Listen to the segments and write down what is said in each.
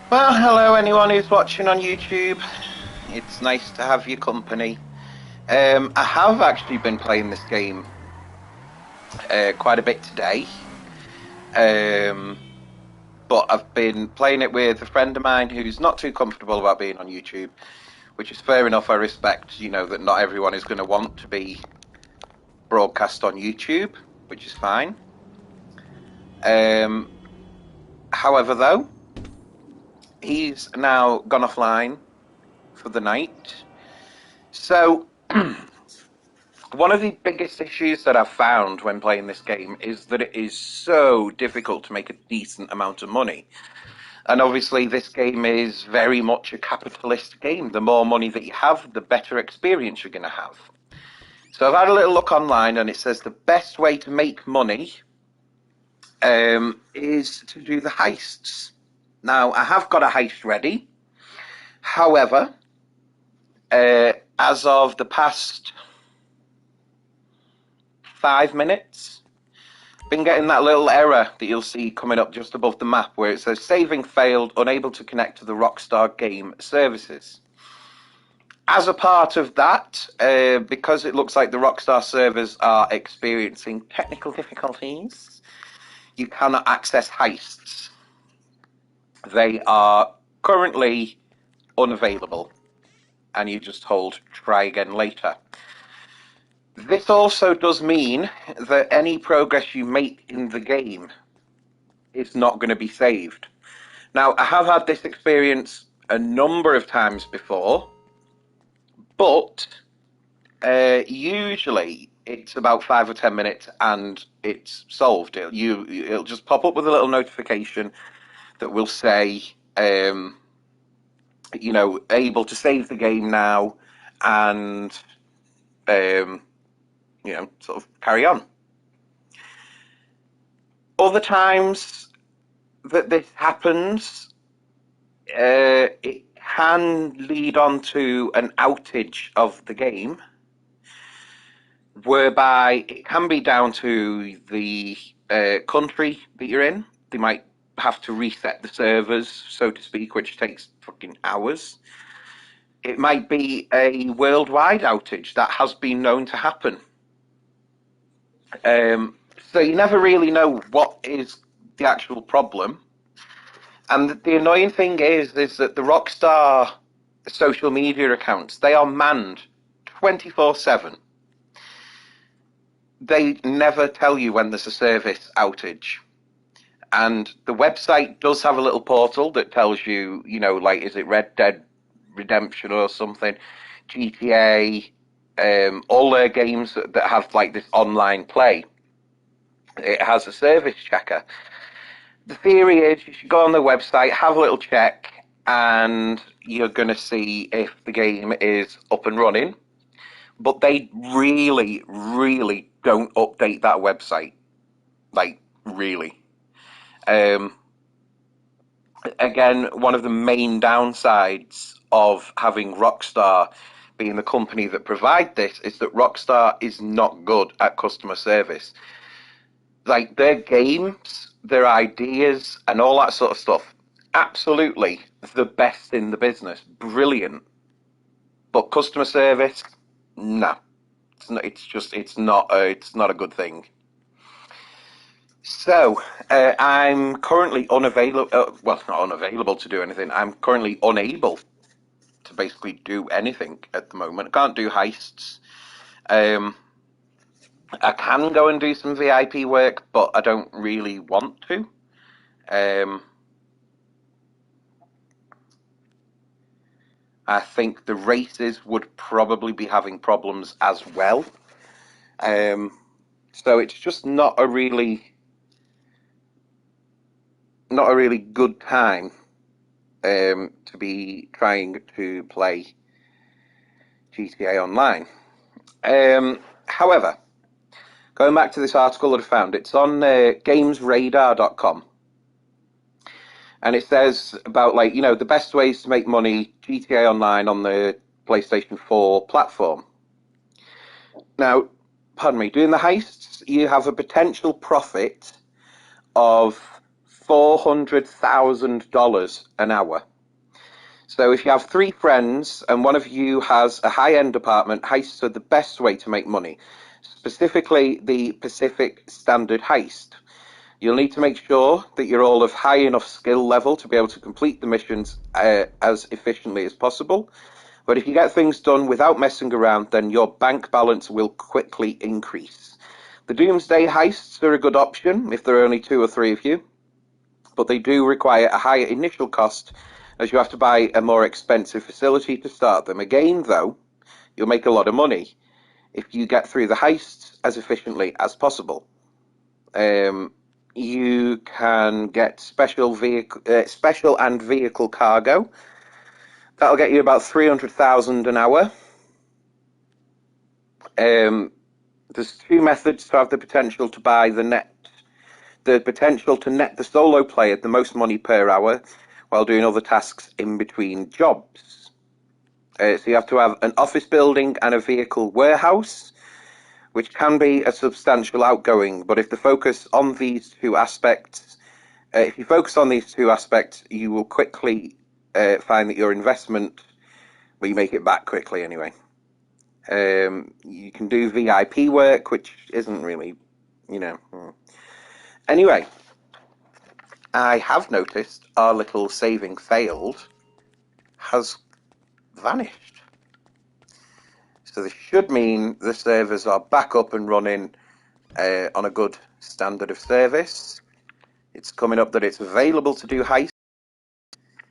Well, hello anyone who's watching on YouTube. It's nice to have your company. I have actually been playing this game quite a bit today, um, but I've been playing it with a friend of mine who's not too comfortable about being on YouTube, which is fair enough. I respect, that not everyone is going to want to be broadcast on YouTube, which is fine. Um, However, though, he's now gone offline for the night. So one of the biggest issues that I've found when playing this game is that it is so difficult to make a decent amount of money. And obviously, this game is very much a capitalist game. The more money that you have, the better experience you're going to have. So I've had a little look online, and it says the best way to make money is to do the heists. Now, I have got a heist ready. However, as of the past 5 minutes, been getting that little error that you'll see coming up just above the map where it says saving failed, unable to connect to the Rockstar game services. As a part of that, because it looks like the Rockstar servers are experiencing technical difficulties, you cannot access heists. They are currently unavailable, and you just hold try again later. This also does mean that any progress you make in the game is not going to be saved. Now, I have had this experience a number of times before, but usually it's about 5 or 10 minutes and it's solved. It'll just pop up with a little notification that will say, able to save the game now and, sort of carry on. Other times that this happens, it can lead on to an outage of the game, whereby it can be down to the country that you're in. They might have to reset the servers, so to speak, which takes fucking hours. It might be a worldwide outage that has been known to happen. So you never really know what is the actual problem. And the annoying thing is that the Rockstar social media accounts, they are manned 24/7. They never tell you when there's a service outage. And the website does have a little portal that tells you, like, is it Red Dead Redemption or something, GTA, all their games that have like this online play. It has a service checker. The theory is you should go on the website, have a little check, and you're going to see if the game is up and running. But they really, really don't update that website. Like, really. Um, Again, one of the main downsides of having Rockstar being the company that provide this is that Rockstar is not good at customer service. Like, their games, their ideas, and all that sort of stuff, absolutely the best in the business, brilliant. But customer service, no, it's not a good thing. So, I'm currently unavailable. Well, not unavailable to do anything. I'm currently unable to basically do anything at the moment. I can't do heists. Um, I can go and do some VIP work, but I don't really want to. Um, I think the races would probably be having problems as well. Um, so it's just not a really good time to be trying to play GTA Online. However, going back to this article that I found, it's on gamesradar.com. And it says about, like, the best ways to make money GTA Online on the PlayStation 4 platform. Now, pardon me, doing the heists, you have a potential profit of $400,000 an hour. So if you have three friends and one of you has a high-end apartment, heists are the best way to make money, specifically the Pacific Standard heist. You'll need to make sure that you're all of high enough skill level to be able to complete the missions as efficiently as possible. But if you get things done without messing around, then your bank balance will quickly increase. The Doomsday heists are a good option if there are only 2 or 3 of you, but they do require a higher initial cost as you have to buy a more expensive facility to start them. Again, though, you'll make a lot of money if you get through the heists as efficiently as possible. You can get special and vehicle cargo. That'll get you about 300,000 an hour. There's 2 methods to have the potential to buy the potential to net the solo player the most money per hour while doing other tasks in between jobs. So you have to have an office building and a vehicle warehouse, which can be a substantial outgoing, but if you focus on these 2 aspects, you will quickly find that your investment, well, you make it back quickly anyway. You can do VIP work, which isn't really, Anyway, I have noticed our little saving failed has vanished. So this should mean the servers are back up and running on a good standard of service. It's coming up that it's available to do heist.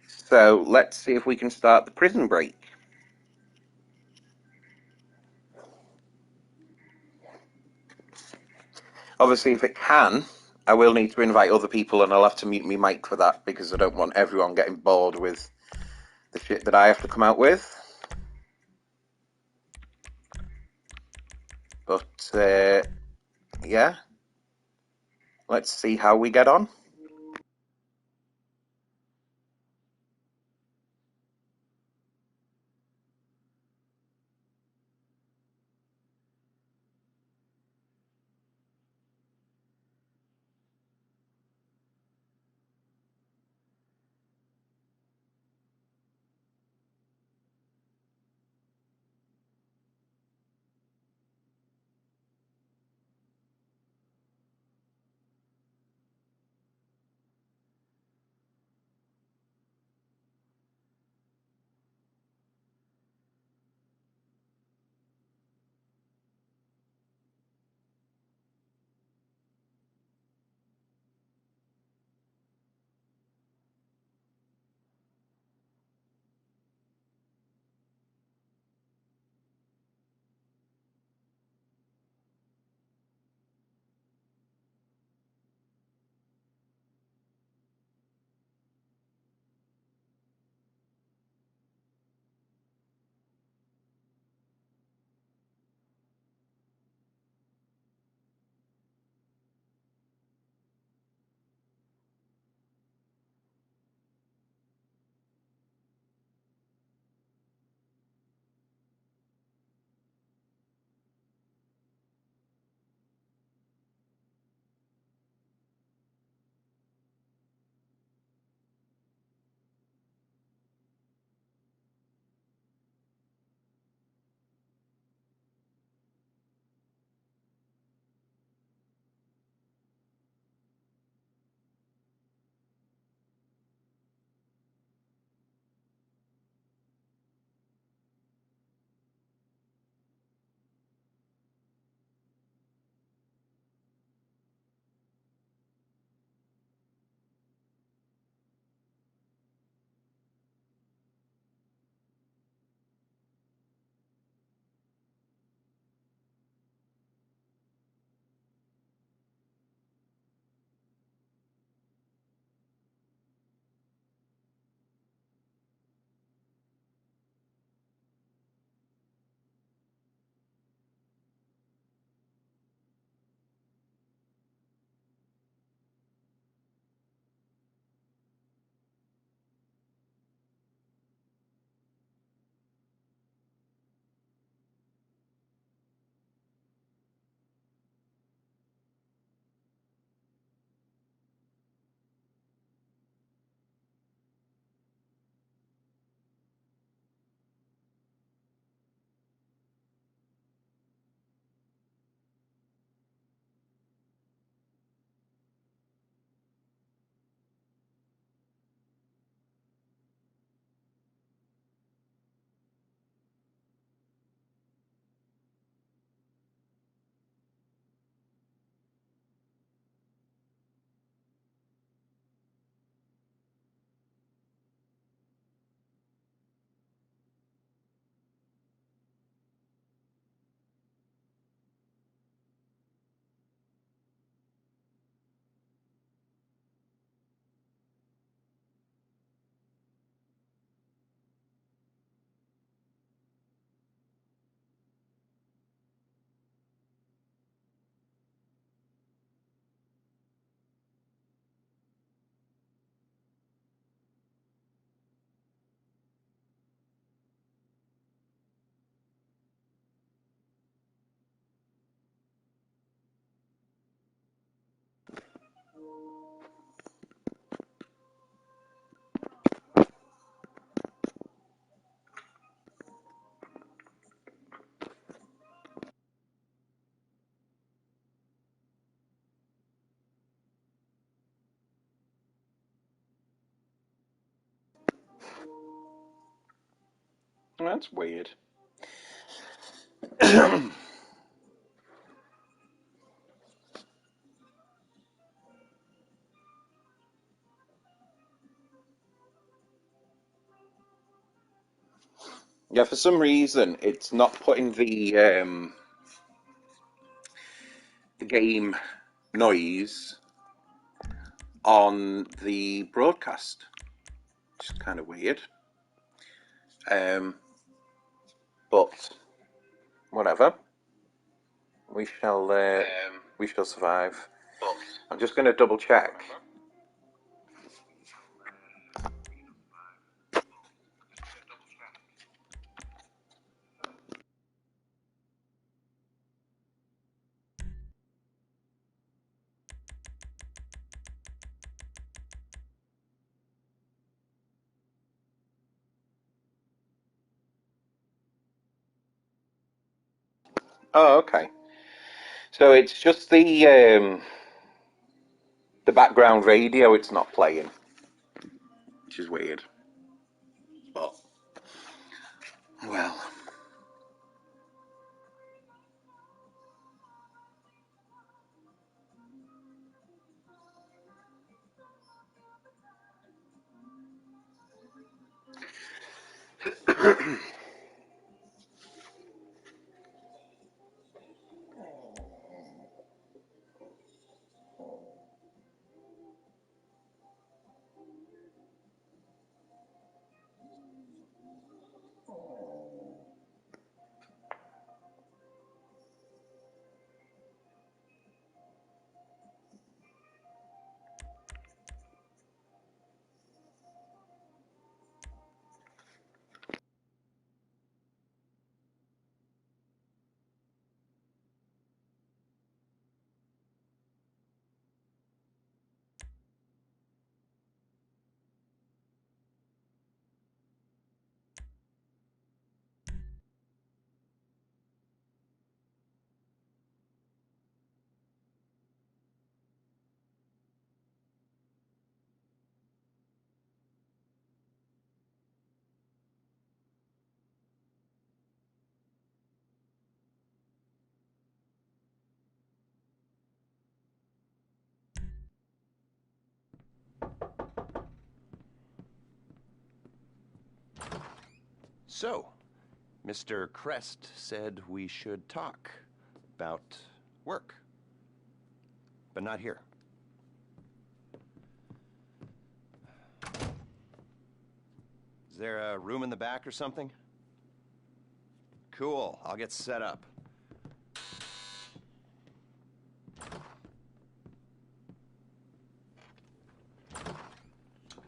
So let's see if we can start the prison break. Obviously, if it can, I will need to invite other people and I'll have to mute my mic for that because I don't want everyone getting bored with the shit that I have to come out with. But, yeah. Let's see how we get on. That's weird. Yeah, for some reason, it's not putting the game noise on the broadcast, which is kind of weird. But whatever, we shall survive. I'm just going to double check. Oh, okay. So it's just the background radio. It's not playing, which is weird. But well, So, Mr. Crest said we should talk about work, but not here. Is there a room in the back or something? Cool, I'll get set up.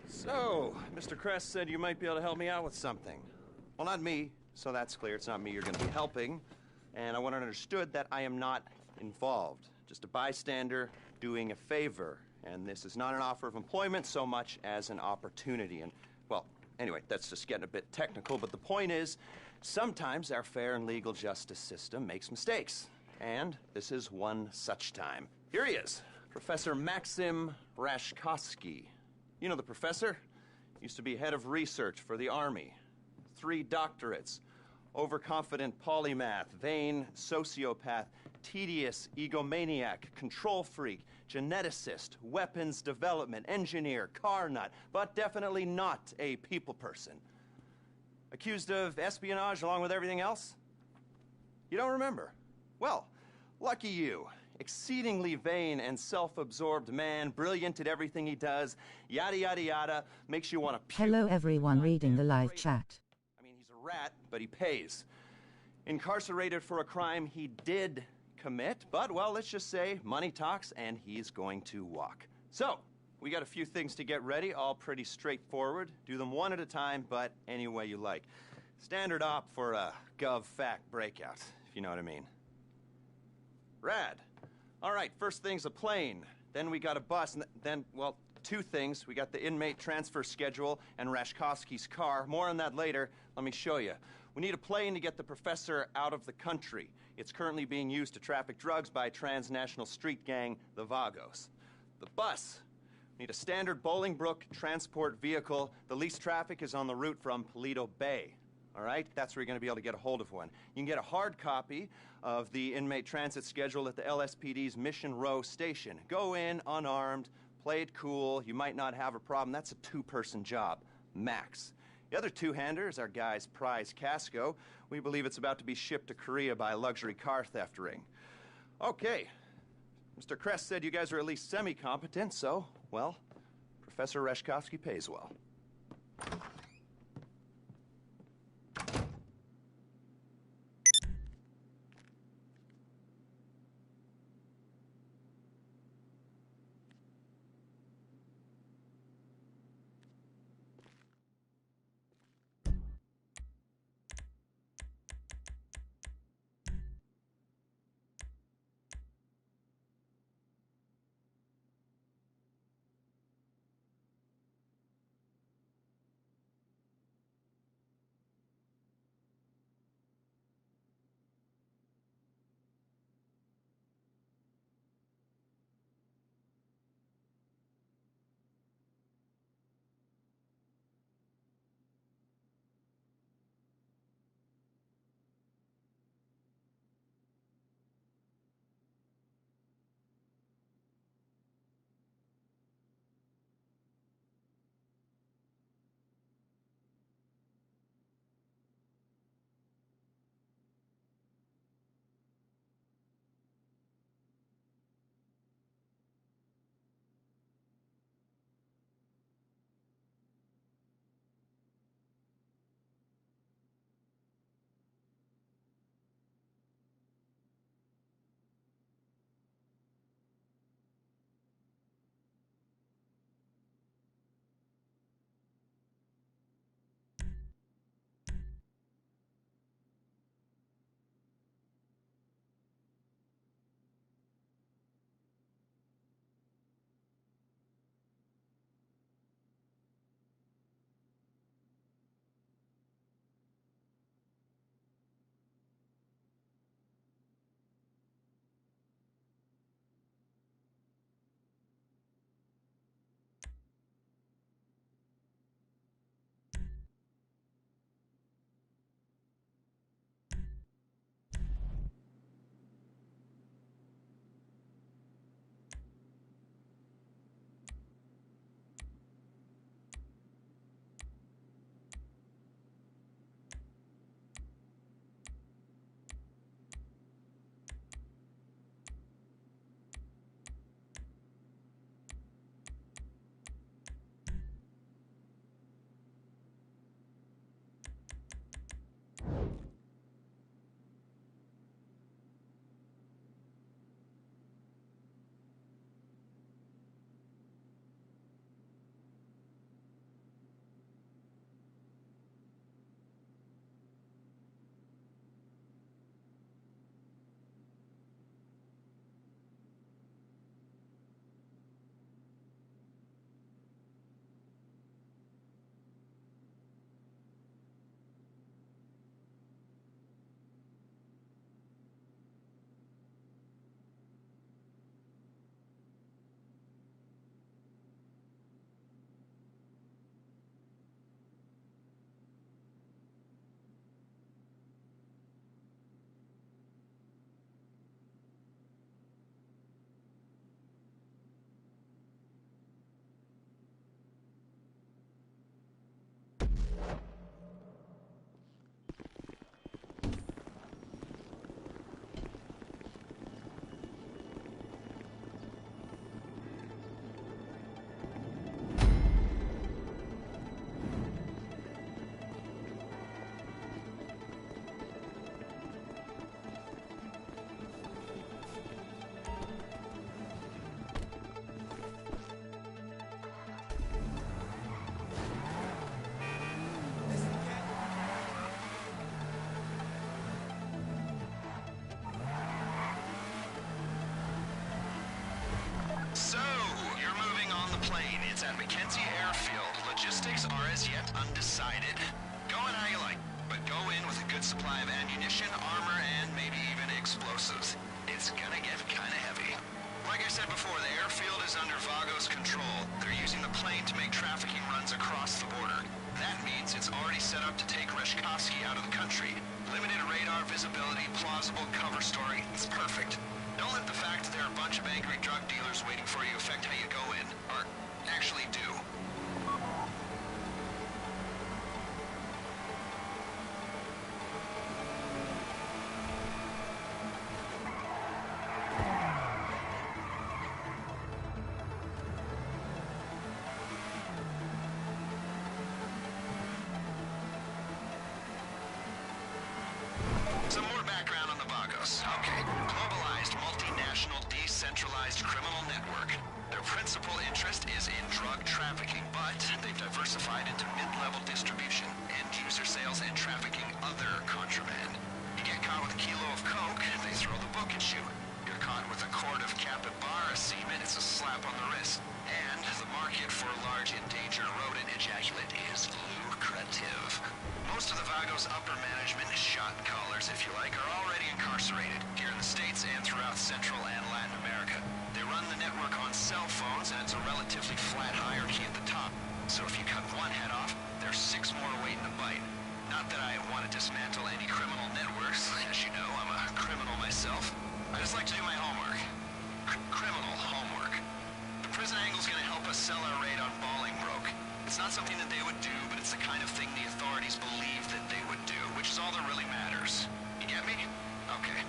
So, Mr. Crest said you might be able to help me out with something. Well, not me, so that's clear. It's not me you're going to be helping. And I want it understood that I am not involved. Just a bystander doing a favor. And this is not an offer of employment so much as an opportunity. And, well, anyway, that's just getting a bit technical. But the point is, sometimes our fair and legal justice system makes mistakes. And this is one such time. Here he is, Professor Maxim Rashkovsky. You know the professor? Used to be head of research for the Army. 3 doctorates. Overconfident polymath, vain sociopath, tedious egomaniac, control freak, geneticist, weapons development, engineer, car nut, but definitely not a people person. Accused of espionage along with everything else? You don't remember? Well, lucky you. Exceedingly vain and self-absorbed man, brilliant at everything he does, yada yada yada, makes you want to puke. Hello everyone reading the live chat. I mean, he's a rat, but he pays. Incarcerated for a crime he did commit, but, well, let's just say money talks and he's going to walk. So, we got a few things to get ready, all pretty straightforward. Do them one at a time, but any way you like. Standard op for a gov-fac breakout, if you know what I mean. Rad. All right, first thing's a plane. Then we got a bus, and then, well, 2 things. We got the inmate transfer schedule and Rashkovsky's car. More on that later. Let me show you. We need a plane to get the professor out of the country. It's currently being used to traffic drugs by transnational street gang, the Vagos. The bus. We need a standard Bolingbrook transport vehicle. The least traffic is on the route from Paleto Bay. all right? That's where you're going to be able to get a hold of one. You can get a hard copy of the inmate transit schedule at the LSPD's Mission Row station. Go in unarmed, play it cool. You might not have a problem. That's a two-person job, max. The other two-hander is our guy's prize Casco. We believe it's about to be shipped to Korea by a luxury car theft ring. Okay. Mr. Kress said you guys are at least semi-competent, so, well, Professor Reshkovsky pays well. undecided. Go in how you like, but go in with a good supply of ammunition, armor, and maybe even explosives. It's gonna get kinda heavy. Like I said before, the airfield is under Vago's control. They're using the plane to make trafficking runs across the border. That means it's already set up to take Reshkovsky out of the country. Limited radar visibility, plausible cover story. It's perfect. Don't let the fact that there are a bunch of angry drug dealers waiting for you affect how you go in, or actually do. Some more background on the Vagos. Okay. Globalized, multinational, decentralized criminal network. Their principal interest is in drug trafficking, but they've diversified into mid-level distribution, end-user sales, and trafficking other contraband. You get caught with a kilo of coke, they throw the book at you. You're caught with a quart of capybara semen, it's a slap on the wrist. And the market for large endangered rodent ejaculate is lucrative. Most of the Vagos' upper management, shot callers if you like, are already incarcerated here in the States and throughout Central and Latin America. They run the network on cell phones, and it's a relatively flat hierarchy at the top. So if you cut one head off, there's 6 more waiting to bite. Not that I want to dismantle any criminal networks. As you know, I'm a criminal myself. I just like to do my homework. Criminal homework. The prison angle's gonna help us sell our raid on Bolingbroke. It's not something that they would do, but it's the kind of thing the authorities believe that they would do, which is all that really matters. You get me? Okay.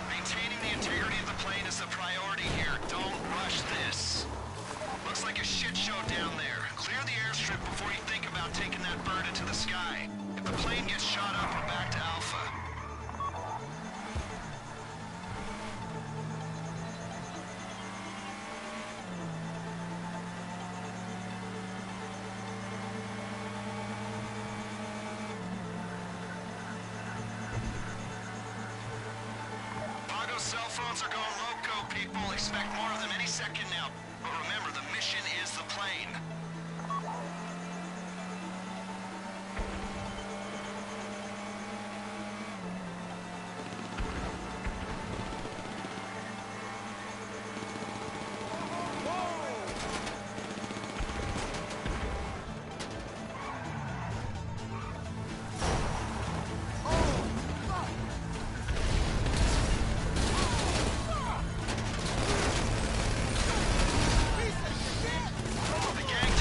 Maintaining the integrity of the plane is the priority here. Don't rush this. Looks like a shit show down there. Clear the airstrip before you think about taking that bird into the sky. If the plane gets shot up, we're back to Alpha. Cell phones are going loco, people. Expect more of them any second now. But remember, the mission is the plane. The gang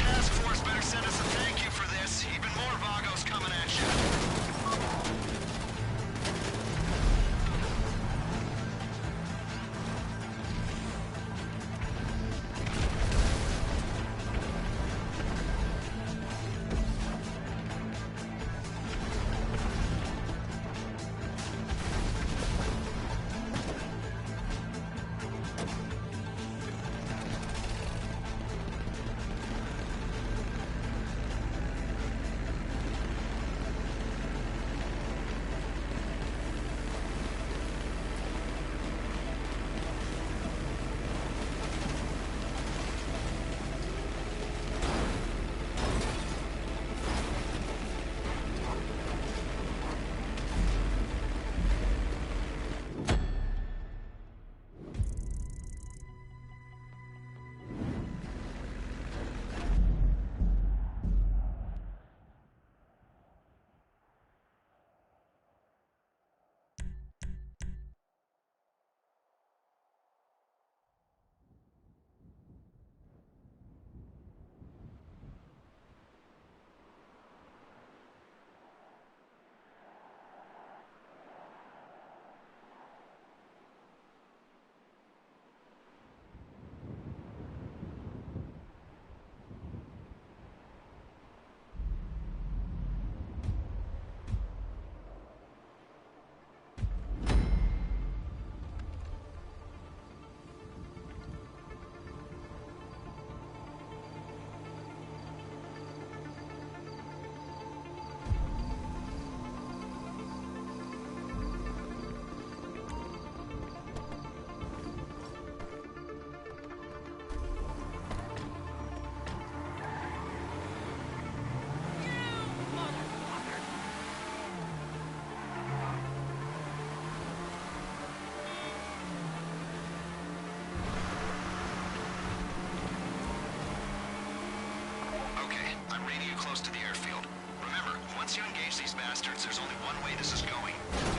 close to the airfield. Remember, once you engage these bastards, there's only one way this is going.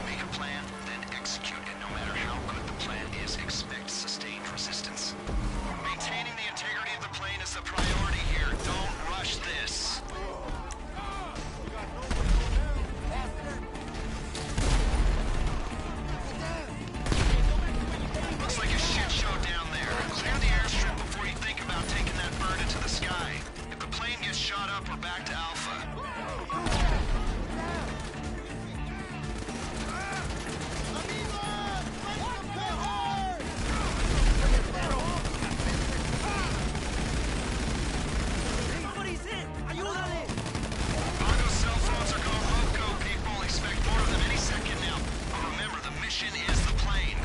Make a plan, then execute it. No matter how good the plan is, expect sustained resistance. Maintaining the integrity of the plane is the priority here. Don't rush this. Looks like a shit show down there. Clear the airstrip before you think about taking that bird into the sky. If the plane gets shot up, we're back to Alpha. Vago's cell phones are going loco, people. Expect more of them any second now. But remember, the mission is the plane.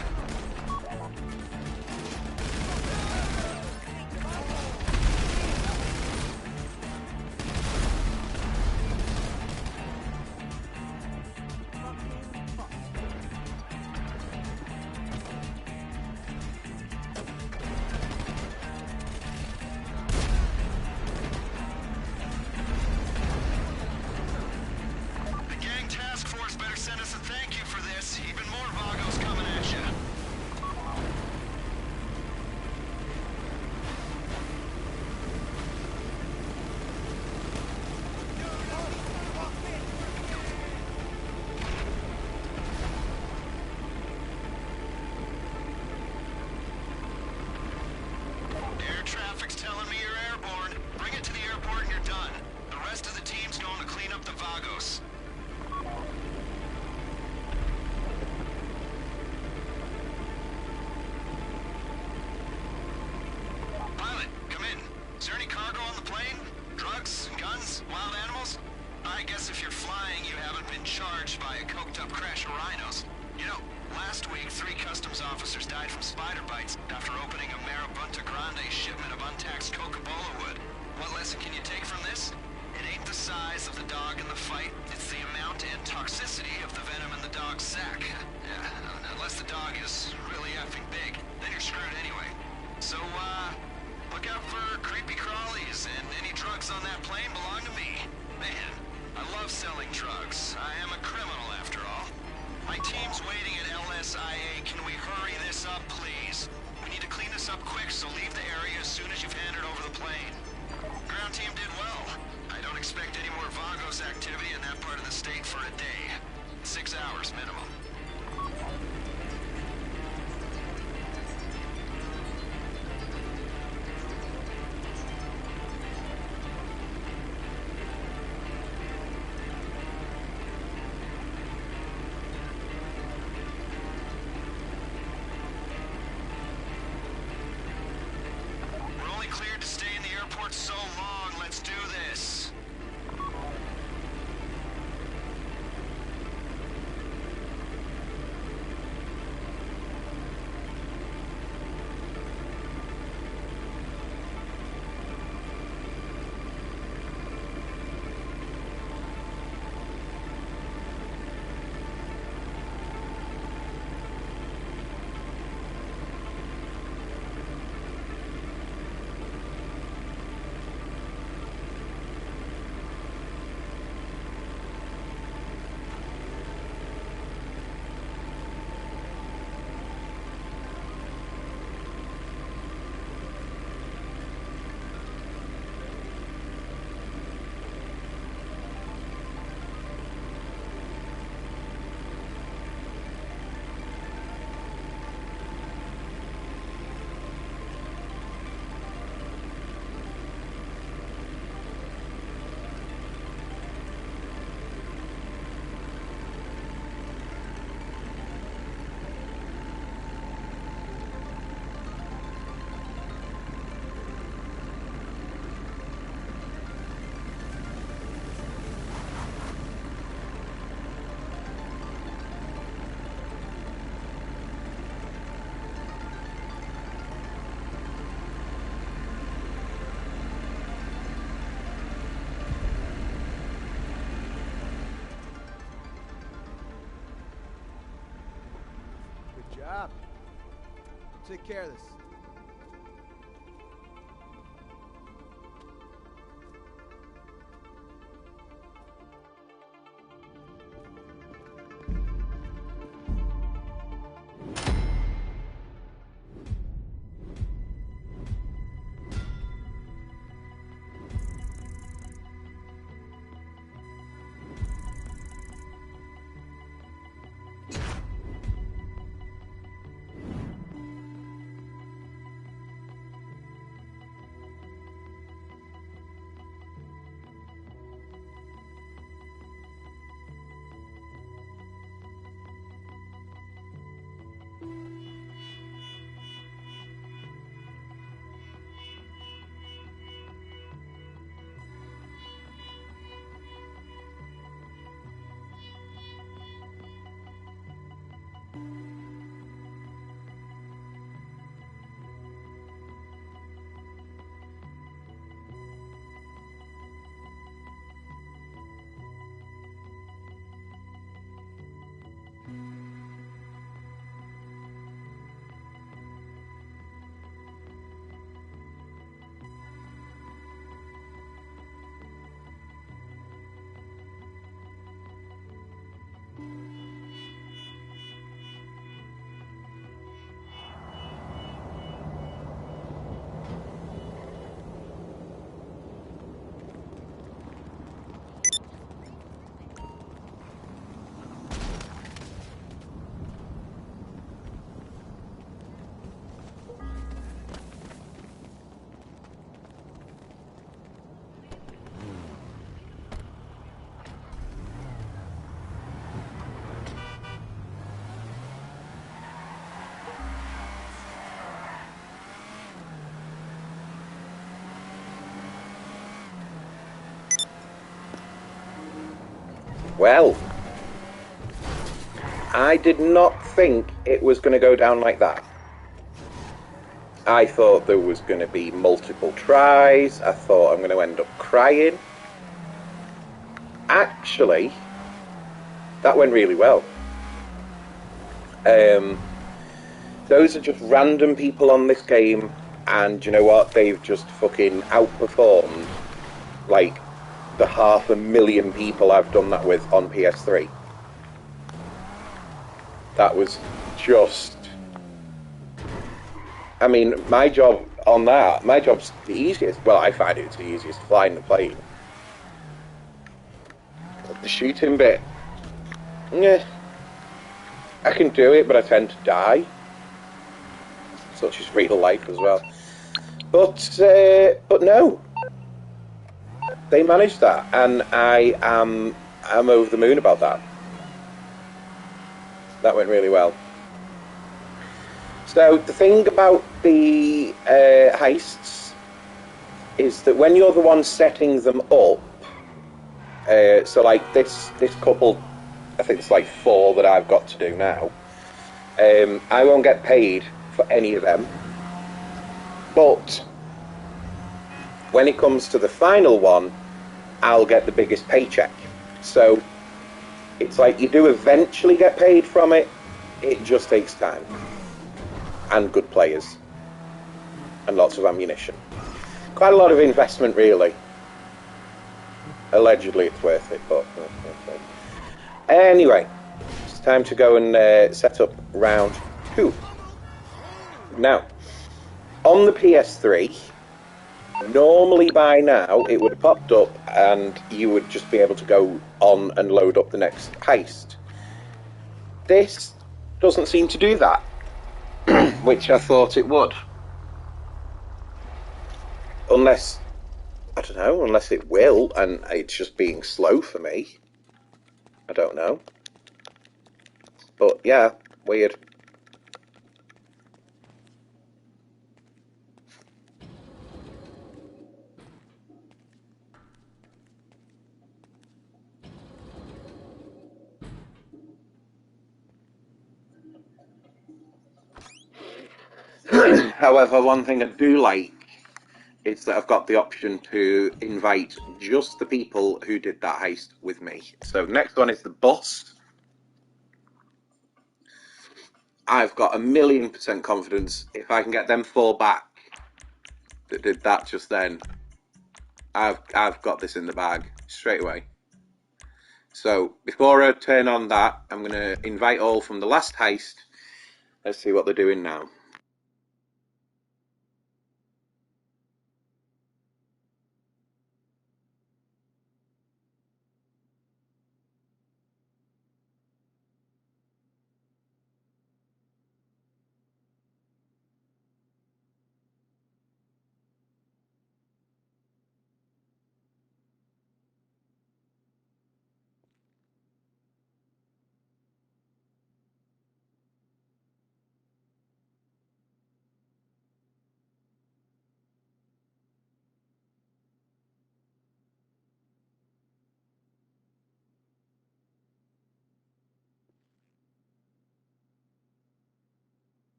The gang task force better send us a thank you for this. Even more Vagos coming at you. Air traffic's telling me you're airborne. Bring it to the airport and you're done. The rest of the team's going to clean up the Vagos. Pilot, come in. Is there any cargo on the plane? Drugs, guns, wild animals? I guess if you're flying, you haven't been charged by a coked-up crash of rhinos. You know, last week, 3 customs officers died from spider bites after opening a Marabunta Grande shipment of untaxed Coca-Cola wood. What lesson can you take from this? It ain't the size of the dog in the fight, it's the amount and toxicity of the venom in the dog's sack. Yeah, unless the dog is really effing big, then you're screwed anyway. So, look out for creepy crawlies, and any drugs on that plane belong to me. Man, I love selling drugs. I am a criminal after all. My team's waiting at LSIA. Can we hurry this up, please? We need to clean this up quick, so leave the area as soon as you've handed over the plane. Ground team did well. I don't expect any more Vagos activity in that part of the state for a day. 6 hours minimum. We're only cleared to stay in the airport so long. Let's do this. job. Take care of this. Well, I did not think it was going to go down like that. I thought there was going to be multiple tries. I thought I'm going to end up crying. Actually, that went really well. Those are just random people on this game, and you know what? They've just fucking outperformed, like, the 500,000 people I've done that with on PS3. That was just... I mean, my job's the easiest. Well, I find it's the easiest, flying the plane. The shooting bit, yeah, I can do it, but I tend to die. Such is real life as well. But no, they managed that, and I'm over the moon about that. That went really well. So the thing about the heists is that when you're the one setting them up, so like this couple, I think it's like 4 that I've got to do now. I won't get paid for any of them, but when it comes to the final one, I'll get the biggest paycheck. So it's like you do eventually get paid from it. It just takes time and good players and lots of ammunition. Quite a lot of investment, really. Allegedly, it's worth it, but anyway, it's time to go and set up round 2. Now, on the PS3, normally by now it would have popped up and you would just be able to go on and load up the next heist. This doesn't seem to do that, which I thought it would. Unless, I don't know, unless it will and it's just being slow for me. I don't know. But yeah, weird. However, one thing I do like is that I've got the option to invite just the people who did that heist with me. So next one is the boss. I've got 1,000,000% confidence if I can get them 4 back that did that just then. I've got this in the bag straight away. So before I turn on that, I'm going to invite all from the last heist. Let's see what they're doing now.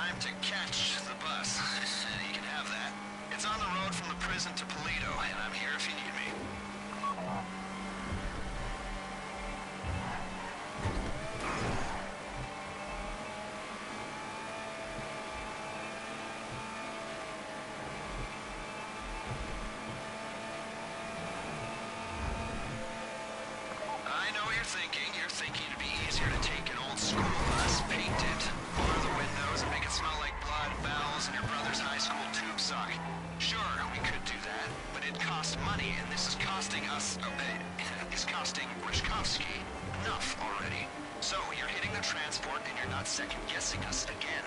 time to catch the bus. You can have that. It's on the road from the prison to Toledo, and I'm here if you need me. I know what you're thinking. You're thinking it'd be easier to take an old school bus, paint it, blur the windows, and make it smell like blood, bowels, and your brother's high school tube sock. Sure, we could do that, but it costs money, and this is costing us, is costing Rishkovsky enough already. So you're hitting the transport, and you're not second-guessing us again.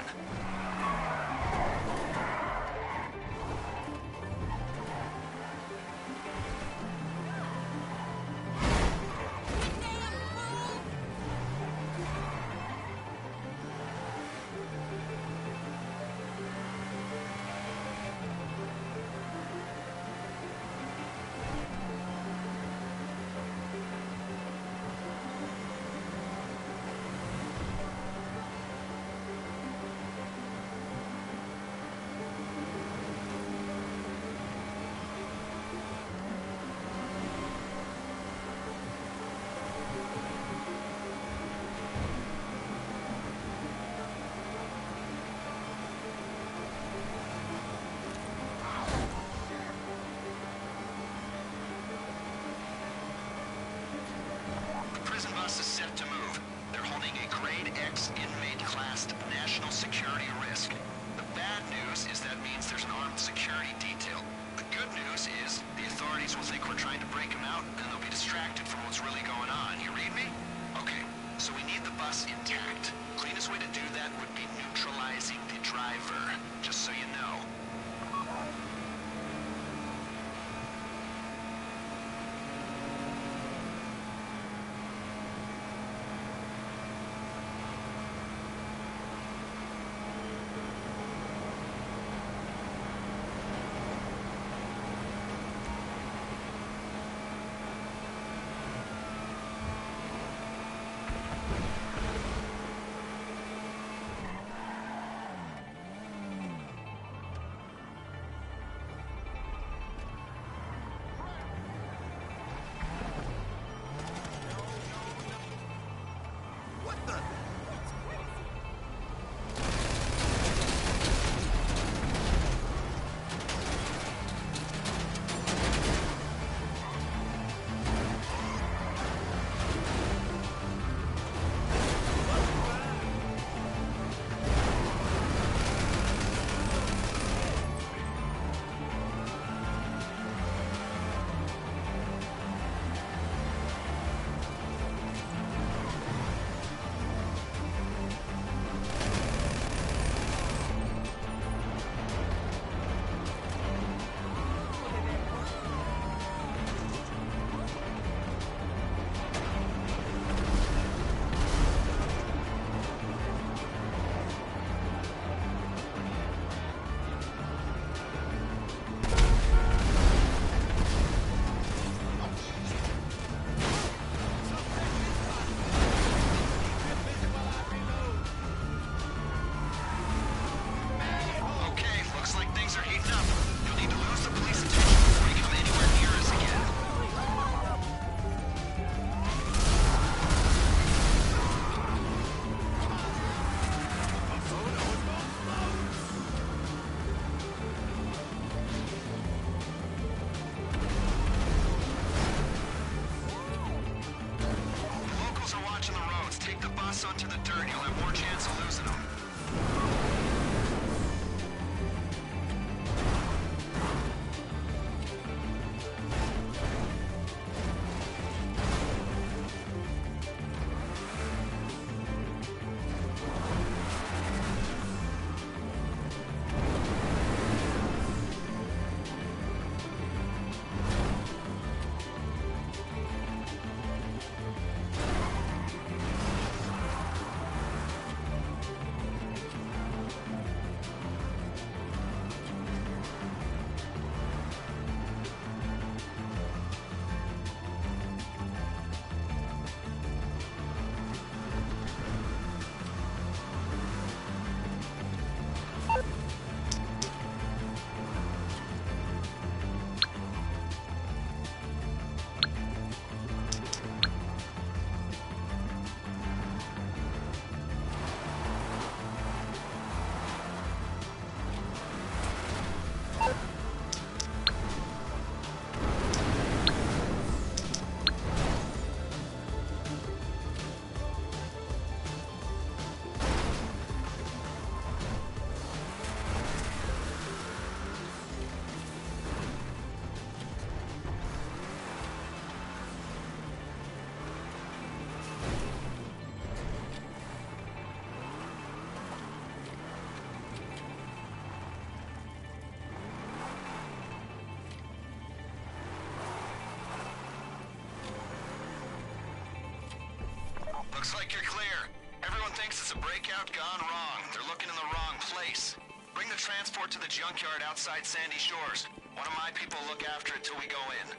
Looks like you're clear. Everyone thinks it's a breakout gone wrong. They're looking in the wrong place. Bring the transport to the junkyard outside Sandy Shores. One of my people will look after it till we go in.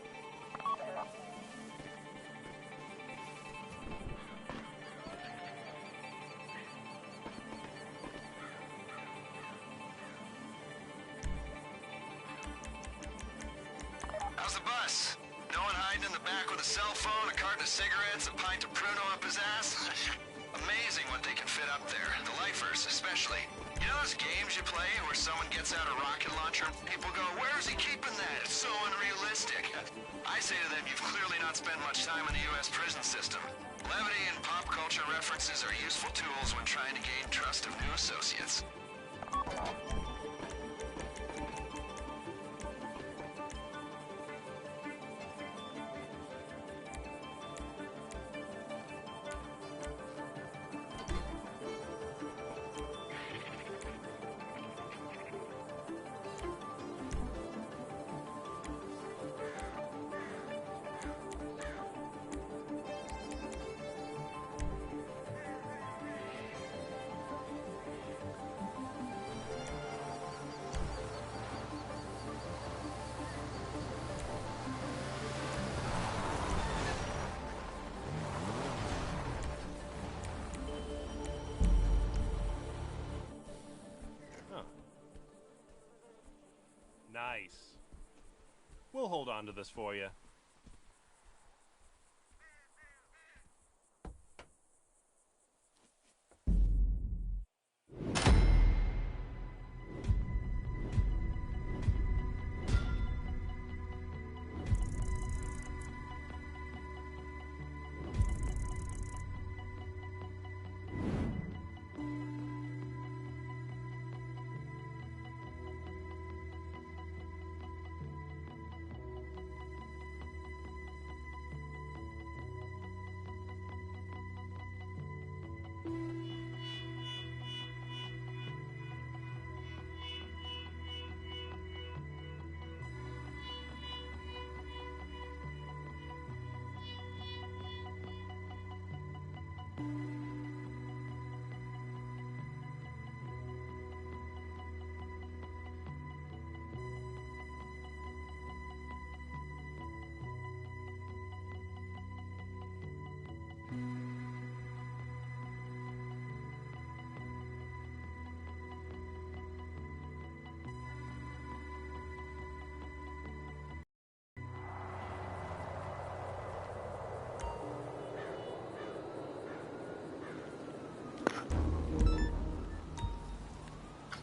How's the bus? No one hiding in the back with a cell phone, a carton of cigarettes, a pint of Pruno up his ass? Amazing what they can fit up there. The lifers, especially. You know those games you play where someone gets out a rocket launcher and people go, where is he keeping that? It's so unrealistic. I say to them, you've clearly not spent much time in the U.S. prison system. Levity and pop culture references are useful tools when trying to gain trust of new associates. Nice. We'll hold on to this for you.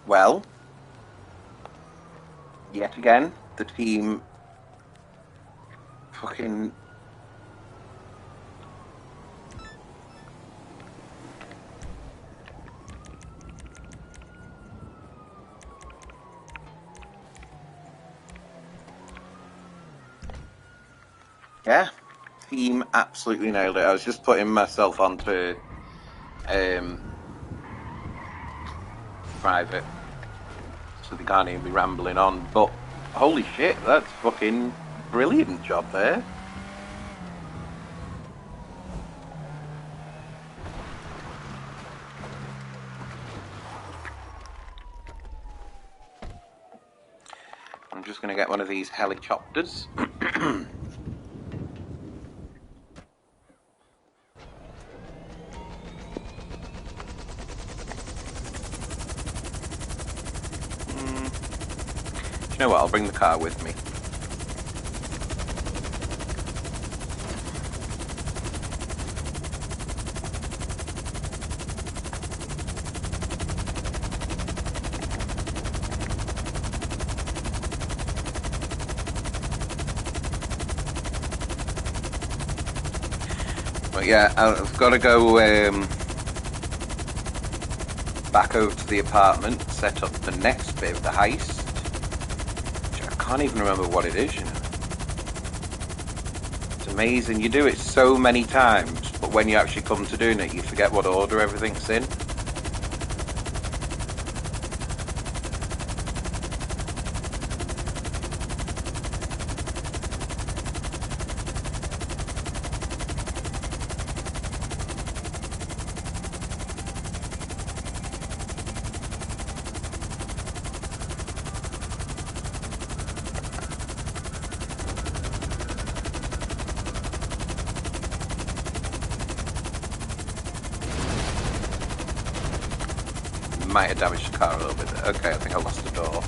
Well, yet again, the team fucking... Yeah, team absolutely nailed it. I was just putting myself onto private, so they can't even be rambling on, but holy shit, that's fucking brilliant job there. I'm just going to get one of these helicopters. You know what, I'll bring the car with me. But yeah, I've got to go back over to the apartment, set up the next bit of the heist. I can't even remember what it is, you know. It's amazing. You do it so many times, but when you actually come to doing it, you forget what order everything's in. might have damaged the car a little bit. Okay, I think I lost the door.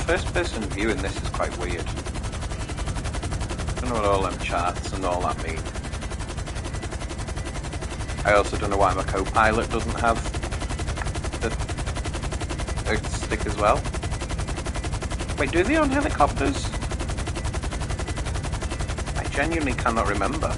First person view in this is quite weird. I don't know what all them charts and all that mean. I also don't know why my co-pilot doesn't have the stick as well. Wait, do they on helicopters? I genuinely cannot remember.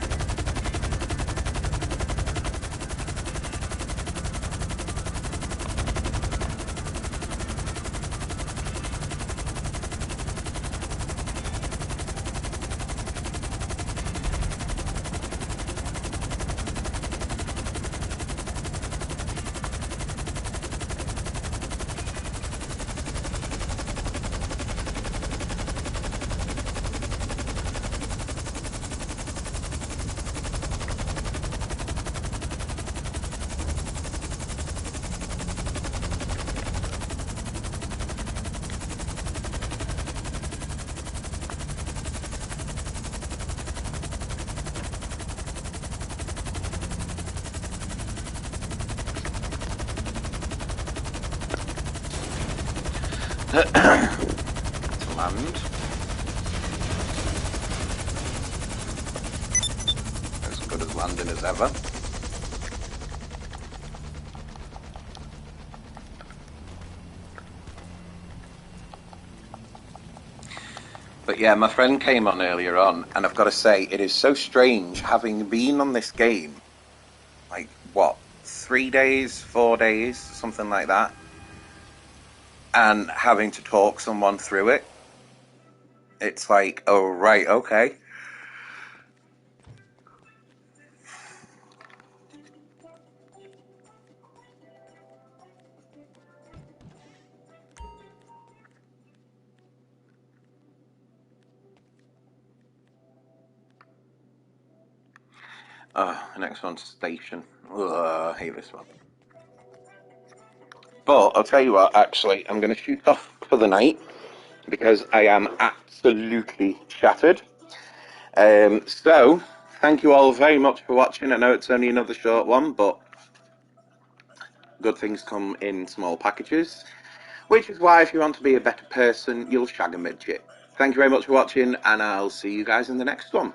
To land. As good as landing as ever. But yeah, my friend came on earlier on, and I've got to say, it is so strange having been on this game, like, what, 3 days, 4 days, something like that, and having to talk someone through it. It's like, oh, right, okay. The next one's station. Ugh, I hate this one. But I'll tell you what, actually, I'm going to shoot off for the night because I am absolutely shattered. So, thank you all very much for watching. I know it's only another short one, but good things come in small packages, which is why if you want to be a better person, you'll shag a midget. Thank you very much for watching, and I'll see you guys in the next one.